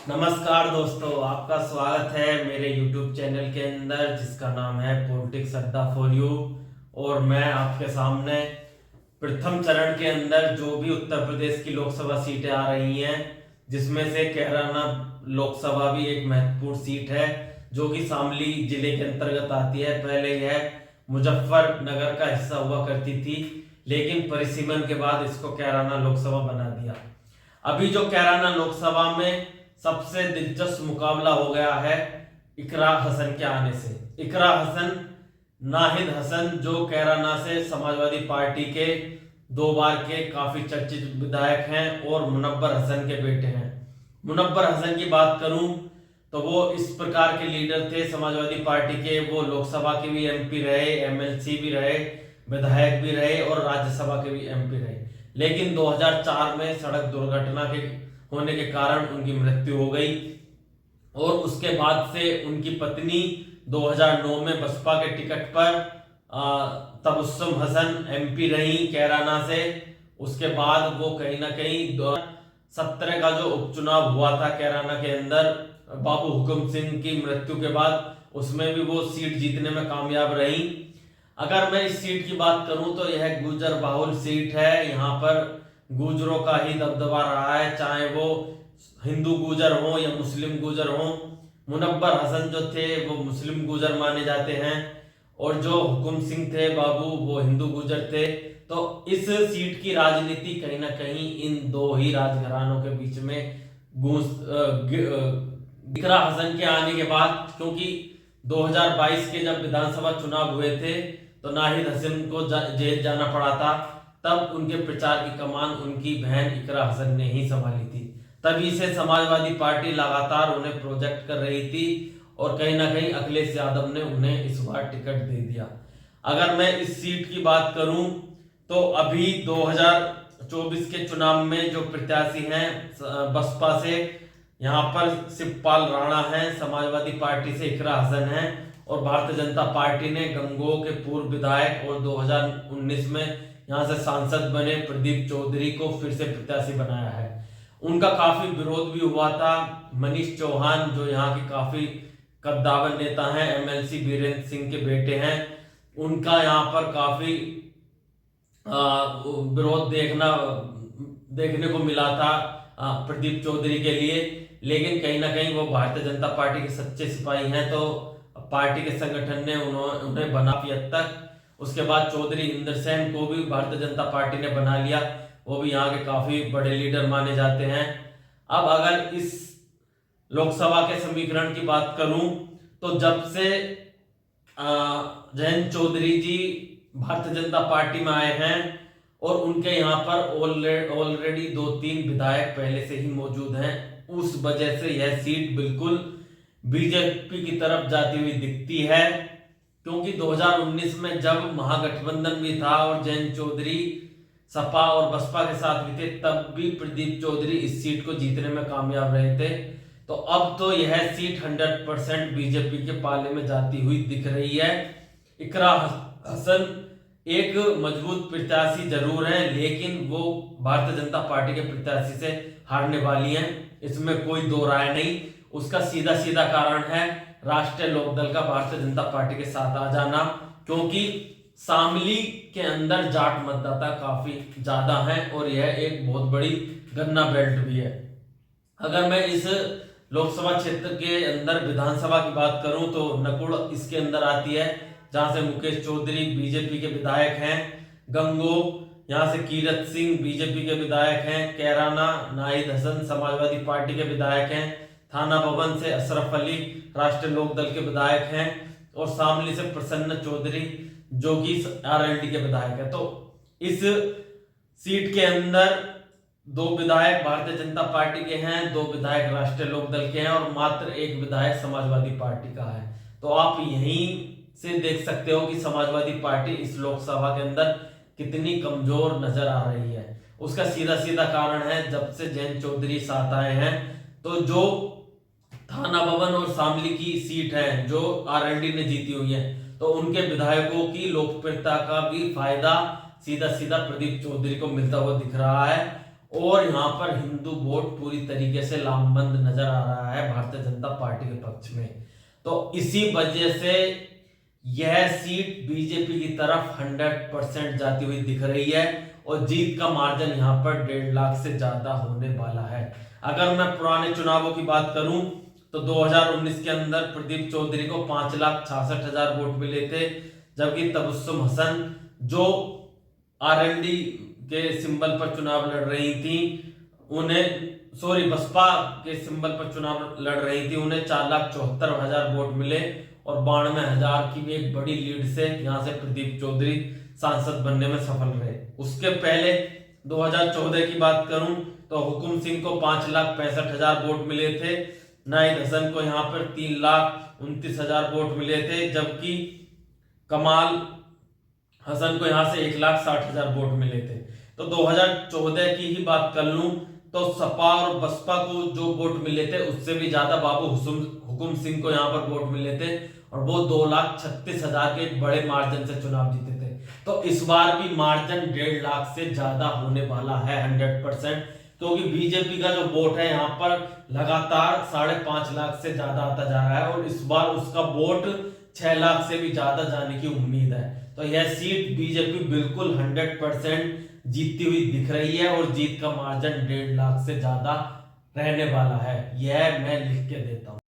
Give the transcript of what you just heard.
नमस्कार दोस्तों, आपका स्वागत है मेरे YouTube चैनल के अंदर जिसका नाम है पॉलिटिक्स अड्डा फॉर यू। और मैं आपके सामने प्रथम चरण के अंदर जो भी उत्तर प्रदेश की लोकसभा सीटें आ रही हैं, जिसमें से कैराना लोकसभा भी एक महत्वपूर्ण सीट है जो कि शामली जिले के अंतर्गत आती है। पहले यह मुजफ्फरनगर का हिस्सा हुआ करती थी, लेकिन परिसीमन के बाद इसको कैराना लोकसभा बना दिया। अभी जो कैराना लोकसभा में सबसे दिलचस्प मुकाबला हो गया है इकरा हसन के आने से। इकरा हसन नाहिद हसन जो कैराना से समाजवादी पार्टी के 2 बार के काफी चर्चित विधायक हैं और मुनव्वर हसन के बेटे हैं। मुनव्वर हसन की बात करूं तो वो इस प्रकार के लीडर थे समाजवादी पार्टी के। वो लोकसभा के भी एमपी रहे, एमएलसी भी रहे, विधायक भी रहे और राज्यसभा के भी एमपी रहे। लेकिन 2004 में सड़क दुर्घटना के होने के कारण उनकी मृत्यु हो गई और उसके बाद से उनकी पत्नी 2009 में बसपा के टिकट पर तबस्सुम हसन एमपी रही कैराना से। उसके बाद वो कहीं ना कहीं 2017 का जो उपचुनाव हुआ था कैराना के अंदर बाबू हुकुम सिंह की मृत्यु के बाद, उसमें भी वो सीट जीतने में कामयाब रही। अगर मैं इस सीट की बात करूं तो यह गुर्जर बाहुल सीट है। यहाँ पर गुर्जरों का ही दबदबा रहा है, चाहे वो हिंदू गुर्जर हो या मुस्लिम गुर्जर हो। मुनव्वर हसन जो थे वो मुस्लिम गुर्जर माने जाते हैं और जो हुकुम सिंह थे बाबू वो हिंदू गुर्जर थे। तो इस सीट की राजनीति कहीं ना कहीं इन दो ही राजघरानों के बीच में इकरा हसन के आने के बाद, क्योंकि 2022 के जब विधानसभा चुनाव हुए थे तो नाहिद हसन को जेल जाना पड़ा था, तब उनके प्रचार की कमान उनकी बहन इकरा हसन ने ही संभाली थी। तभी से समाजवादी पार्टी लगातार उन्हें प्रोजेक्ट कर रही थी और कहीं ना कहीं अखिलेश यादव ने उन्हें इस बार टिकट दे दिया। अगर मैं इस सीट की बात करूं तो अभी 2024 के चुनाव में जो प्रत्याशी हैं बसपा से, यहाँ पर शिवपाल राणा हैं, समाजवादी पार्टी से इकरा हसन हैं और भारतीय जनता पार्टी ने गंगोह के पूर्व विधायक और 2019 में यहाँ से सांसद बने प्रदीप चौधरी को फिर से प्रत्याशी बनाया है। उनका काफी विरोध भी हुआ था। मनीष चौहान जो यहाँ के काफी कद्दावर नेता हैं, एमएलसी बीरेंद्र सिंह के बेटे हैं, उनका यहाँ पर काफी विरोध देखने को मिला था प्रदीप चौधरी के लिए। लेकिन कहीं ना कहीं वो भारतीय जनता पार्टी के सच्चे सिपाही हैं, तो पार्टी के संगठन ने उन्हें बना हद तक। उसके बाद चौधरी इंद्र सेन को भी भारतीय जनता पार्टी ने बना लिया, वो भी यहाँ के काफी बड़े लीडर माने जाते हैं। अब अगर इस लोकसभा के समीकरण की बात करूं तो जब से जयंत चौधरी जी भारतीय जनता पार्टी में आए हैं और उनके यहाँ पर ऑलरेडी 2-3 विधायक पहले से ही मौजूद हैं, उस वजह से यह सीट बिल्कुल बीजेपी की तरफ जाती हुई दिखती है। क्योंकि 2019 में जब महागठबंधन भी था और जयंत चौधरी सपा और बसपा के साथ भी थे, तब भी प्रदीप चौधरी इस सीट को जीतने में कामयाब रहे थे। तो अब तो यह सीट 100% बीजेपी के पाले में जाती हुई दिख रही है। इकरा हसन एक मजबूत प्रत्याशी जरूर है, लेकिन वो भारतीय जनता पार्टी के प्रत्याशी से हारने वाली हैं, इसमें कोई दो राय नहीं। उसका सीधा सीधा कारण है राष्ट्रीय लोकदल का भारतीय जनता पार्टी के साथ आ जाना, क्योंकि शामली के अंदर जाट मतदाता काफी ज्यादा हैं और यह एक बहुत बड़ी गन्ना बेल्ट भी है। अगर मैं इस लोकसभा क्षेत्र के अंदर विधानसभा की बात करूं तो नकुड़ इसके अंदर आती है, जहां से मुकेश चौधरी बीजेपी के विधायक हैं। गंगोह यहाँ से कीरत सिंह बीजेपी के विधायक हैं। कैराना नाहिद हसन समाजवादी पार्टी के विधायक हैं। थाना भवन से अशरफ अली राष्ट्रीय लोकदल के विधायक हैं और शामली से प्रसन्न चौधरी जो कि आरएलडी के विधायक है। तो इस सीट के अंदर 2 विधायक भारतीय जनता पार्टी के हैं, 2 विधायक राष्ट्रीय लोकदल के हैं और मात्र 1 विधायक समाजवादी पार्टी का है। तो आप यहीं से देख सकते हो कि समाजवादी पार्टी इस लोकसभा के अंदर कितनी कमजोर नजर आ रही है। उसका सीधा सीधा कारण है जब से जयंत चौधरी साथ आए हैं, तो जो थाना भवन और शामली की सीट है जो आरएलडी ने जीती हुई है, तो उनके विधायकों की लोकप्रियता का भी फायदा सीधा सीधा प्रदीप चौधरी को मिलता हुआ दिख रहा है। और यहाँ पर हिंदू वोट पूरी तरीके से लामबंद नजर आ रहा है भारतीय जनता पार्टी के पक्ष में। तो इसी वजह से यह सीट बीजेपी की तरफ 100% जाती हुई दिख रही है और जीत का मार्जिन यहाँ पर 1.5 लाख से ज्यादा होने वाला है। अगर मैं पुराने चुनावों की बात करूं तो 2019 के अंदर प्रदीप चौधरी को 5,66,000 वोट मिले थे, जबकि तबस्सुम हसन जो आरएलडी के सिंबल पर चुनाव लड़ रही थी बसपा के सिंबल पर चुनाव लड़ रही थी, उन्हें 4,74,000 वोट मिले और 92,000 की भी एक बड़ी लीड से यहां से प्रदीप चौधरी सांसद बनने में सफल रहे। उसके पहले 2014 की बात करूं तो हुकुम सिंह को 5,65,000 वोट मिले थे, नाहिद हसन को यहाँ पर 3,29,000 वोट मिले थे, जबकि कमाल हसन को यहाँ से 1,60,000 वोट मिले थे। तो 2014 की ही बात कर लूं तो सपा और बसपा को जो वोट मिले थे उससे भी ज्यादा बाबू हुकुम सिंह को यहाँ पर वोट मिले थे और वो 2,36,000 के एक बड़े मार्जिन से चुनाव जीते थे। तो इस बार भी मार्जिन 1.5 लाख से ज्यादा होने वाला है 100%, क्योंकि बीजेपी का जो वोट है यहाँ पर लगातार 5.5 लाख से ज्यादा आता जा रहा है और इस बार उसका वोट 6 लाख से भी ज्यादा जाने की उम्मीद है। तो यह सीट बीजेपी बिल्कुल 100% जीतती हुई दिख रही है और जीत का मार्जिन 1.5 लाख से ज्यादा रहने वाला है, यह मैं लिख के देता हूं।